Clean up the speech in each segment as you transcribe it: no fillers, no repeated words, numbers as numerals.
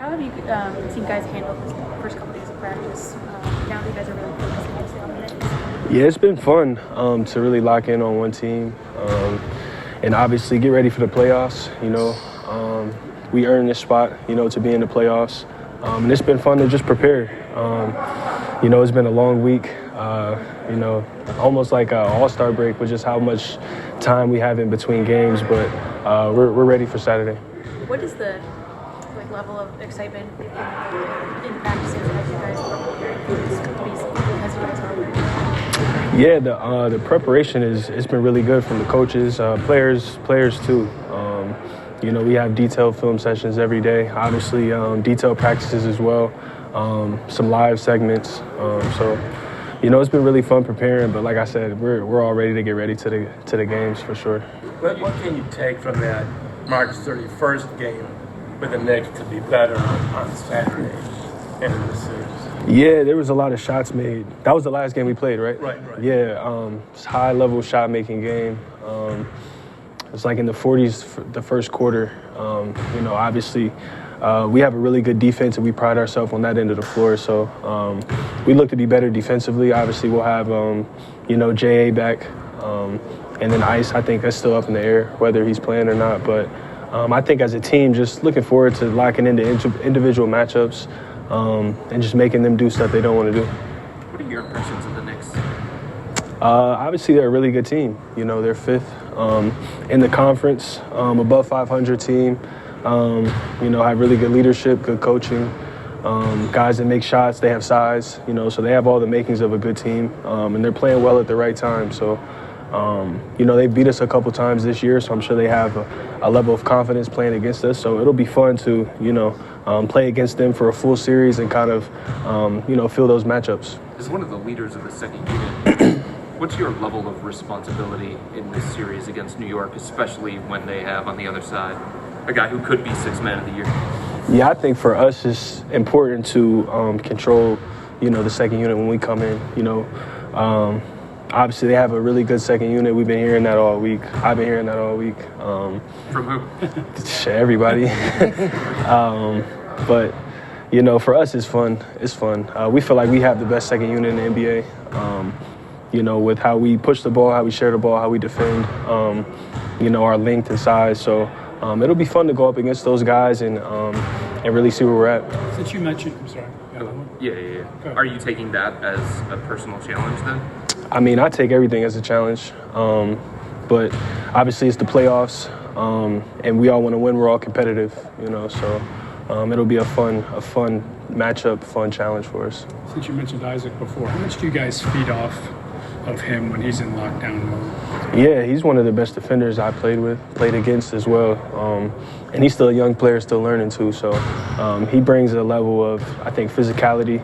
How have you seen guys handle this first couple days of practice? Now that you guys are really focusing mostly on minutes. Yeah, it's been fun to really lock in on one team and obviously get ready for the playoffs. We earned this spot, to be in the playoffs. And it's been fun to just prepare. It's been a long week, almost like an all-star break with just how much time we have in between games. But we're ready for Saturday. What is the level of excitement in practices as you guys are preparing for this because you guys are already? Yeah, the preparation it's been really good from the coaches, players too. We have detailed film sessions every day. Obviously, detailed practices as well. Some live segments. It's been really fun preparing. But like I said, we're all ready to get ready to the games for sure. What can you take from that March 31st game with the Knicks to be better on Saturday in the series? Yeah, there was a lot of shots made. That was the last game we played, right? Right. Yeah, it's high-level shot-making game. It's like in the 40s for the first quarter. Obviously, we have a really good defense, and we pride ourselves on that end of the floor. So we look to be better defensively. Obviously, we'll have, J.A. back. And then Ice, I think that's still up in the air, whether he's playing or not. But I think as a team, just looking forward to locking into individual matchups and just making them do stuff they don't want to do. What are your impressions of the Knicks? Obviously, they're a really good team. They're fifth in the conference, above 500 team. Have really good leadership, good coaching, guys that make shots. They have size, so they have all the makings of a good team, and they're playing well at the right time. So, they beat us a couple times this year, so I'm sure they have a level of confidence playing against us. So it'll be fun to, play against them for a full series and kind of, feel those matchups. As one of the leaders of the second unit, what's your level of responsibility in this series against New York, especially when they have on the other side a guy who could be sixth man of the year? Yeah, I think for us it's important to control, the second unit when we come in. Obviously they have a really good second unit. We've been hearing that all week. I've been hearing that all week. From who? Everybody. But for us it's fun. It's fun. We feel like we have the best second unit in the NBA. With how we push the ball, how we share the ball, how we defend, our length and size. So it'll be fun to go up against those guys and really see where we're at. Since you mentioned, I'm sorry. Yeah. Are you taking that as a personal challenge then? I mean, I take everything as a challenge, but obviously it's the playoffs, and we all want to win. We're all competitive, so it'll be a fun matchup, fun challenge for us. Since you mentioned Isaac before, how much do you guys feed off of him when he's in lockdown mode? Yeah, he's one of the best defenders I played against as well, and he's still a young player, still learning too. So he brings a level of, I think, physicality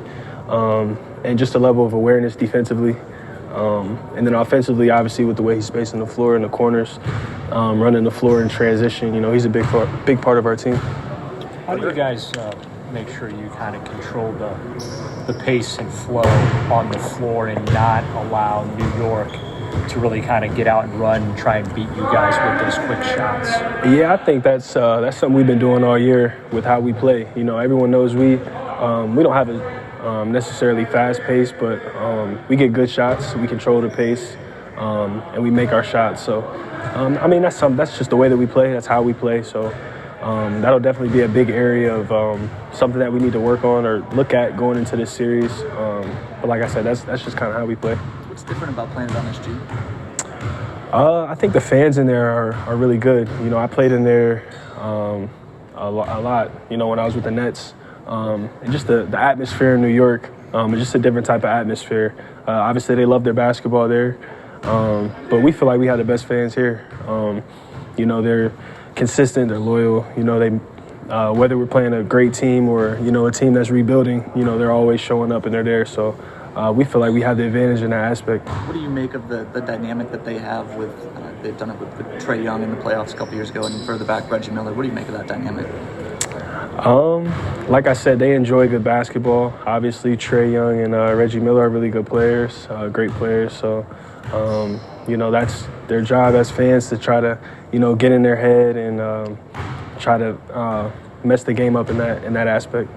and just a level of awareness defensively. And then offensively, obviously, with the way he's spacing the floor in the corners, running the floor in transition, he's a big part of our team. How do you guys make sure you kind of control the pace and flow on the floor and not allow New York to really kind of get out and run and try and beat you guys with those quick shots? Yeah, I think that's something we've been doing all year with how we play. Everyone knows we don't have a necessarily fast pace, but we get good shots, we control the pace, and we make our shots. So, that's just the way that we play. That's how we play. So that'll definitely be a big area of something that we need to work on or look at going into this series. But like I said, that's just kind of how we play. What's different about playing on this team? I think the fans in there are really good. I played in there a lot, when I was with the Nets. And just the atmosphere in New York is just a different type of atmosphere. Obviously, they love their basketball there, but we feel like we have the best fans here. They're consistent, they're loyal. Whether we're playing a great team or a team that's rebuilding, they're always showing up and they're there. So we feel like we have the advantage in that aspect. What do you make of the dynamic that they have with? They've done it with Trae Young in the playoffs a couple years ago, and further back Reggie Miller. What do you make of that dynamic? Like I said, they enjoy good basketball. Obviously, Trae Young and Reggie Miller are really good players, great players. So, that's their job as fans to try to, get in their head and try to, mess the game up in that aspect.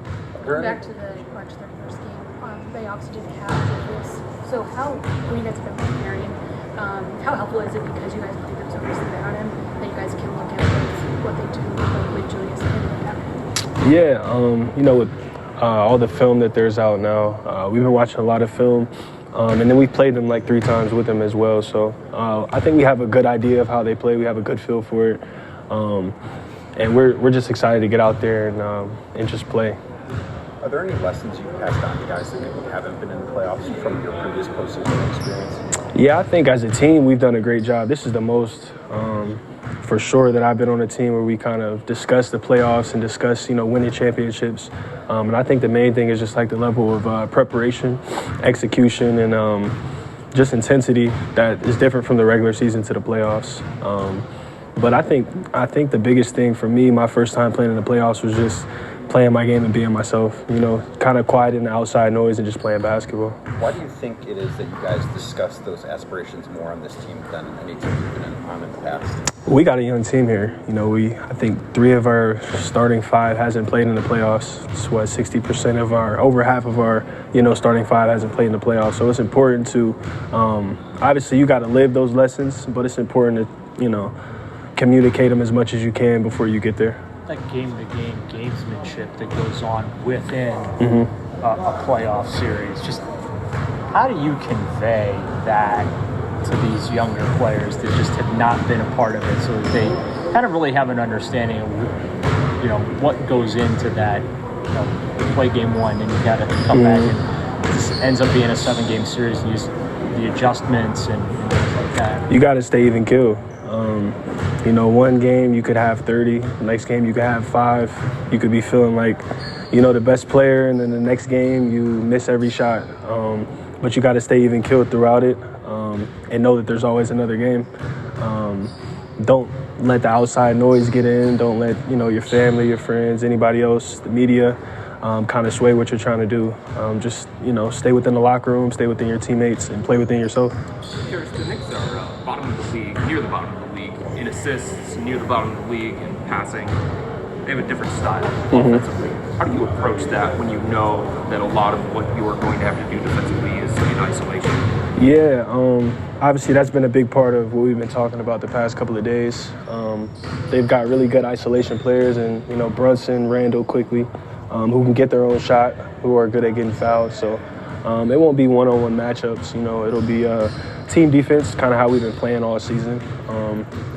Going back to the March 31st game, they obviously didn't have this. So when you guys have been preparing, how helpful is it because you guys know there's obviously there on him that you guys can look at what they do with Julius and like that? Yeah, you know, with all the film that there's out now, we've been watching a lot of film, and then we've played them like 3 times with them as well. So I think we have a good idea of how they play. We have a good feel for it, and we're just excited to get out there and just play. Are there any lessons you've passed on to guys that maybe haven't been in the playoffs from your previous postseason experience? Yeah, I think as a team, we've done a great job. This is the most, for sure, that I've been on a team where we kind of discuss the playoffs and discuss, you know, winning championships. And I think the main thing is just like the level of preparation, execution, and just intensity that is different from the regular season to the playoffs. But I think the biggest thing for me, my first time playing in the playoffs, was just playing my game and being myself, you know, kind of quieting the outside noise and just playing basketball. Why do you think it is that you guys discuss those aspirations more on this team than any team you've been on in the past? We got a young team here. You know, I think 3 of our starting 5 hasn't played in the playoffs. It's what, 60% of over half of our, you know, starting 5 hasn't played in the playoffs. So it's important to, obviously you got to live those lessons, but it's important to, you know, communicate them as much as you can before you get there. That game-to-game gamesmanship that goes on within a playoff series. Just how do you convey that to these younger players that just have not been a part of it, so that they kind of really have an understanding of, you know, what goes into that? You know, you play game 1 and you got to come back, and it just ends up being a 7-game series. And use the adjustments and things like that. You got to stay even keel. You know, one game you could have 30, next game you could have 5. You could be feeling like, you know, the best player, and then the next game you miss every shot. But you got to stay even keeled throughout it, and know that there's always another game. Don't let the outside noise get in. Don't let, you know, your family, your friends, anybody else, the media, kind of sway what you're trying to do. Just, you know, stay within the locker room, stay within your teammates, and play within yourself. Caris, the Knicks are bottom of the league, near the bottom of the league in assists, near the bottom of the league in passing. They have a different style offensively. How do you approach that when you know that a lot of what you're going to have to do defensively is in isolation? Yeah, obviously that's been a big part of what we've been talking about the past couple of days. They've got really good isolation players, and, you know, Brunson, Randall, quickly, who can get their own shot, who are good at getting fouled. So it won't be one-on-one matchups. You know, it'll be team defense, kind of how we've been playing all season.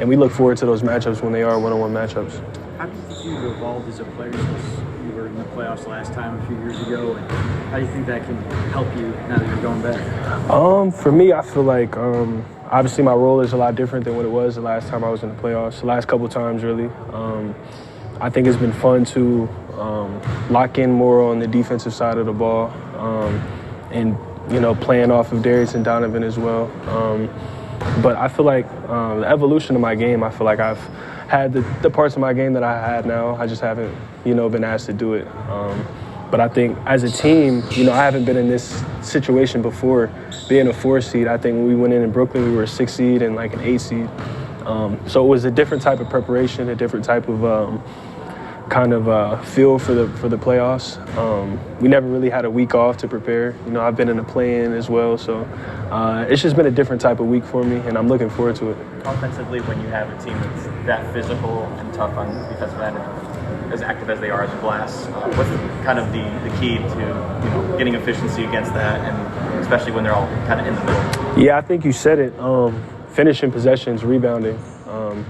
And we look forward to those matchups when they are one-on-one matchups. How do you think you've evolved as a player since you were in the playoffs last time a few years ago? And how do you think that can help you now that you're going back? For me, I feel like obviously my role is a lot different than what it was the last time I was in the playoffs, the last couple times really. I think it's been fun to lock in more on the defensive side of the ball, and, you know, playing off of Darius and Donovan as well. But I feel like the evolution of my game, I feel like I've had the parts of my game that I had now. I just haven't, you know, been asked to do it. But I think as a team, you know, I haven't been in this situation before, being a 4 seed. I think when we went in Brooklyn, we were a 6 seed and like an 8 seed. So it was a different type of preparation, a different type of feel for the playoffs. We never really had a week off to prepare. You know, I've been in a play-in as well, so it's just been a different type of week for me, and I'm looking forward to it. Offensively, when you have a team that's that physical and tough on the defensive end, as active as they are as a glass, what's kind of the key to, you know, getting efficiency against that, and especially when they're all kind of in the middle? Yeah, I think you said it. Finishing possessions, rebounding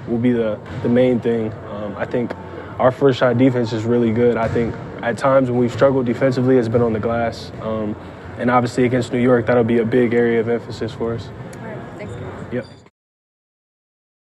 will be the main thing. I think our first shot defense is really good. I think at times when we've struggled defensively, it's been on the glass. And obviously against New York, that'll be a big area of emphasis for us. All right, thanks, guys. Yep.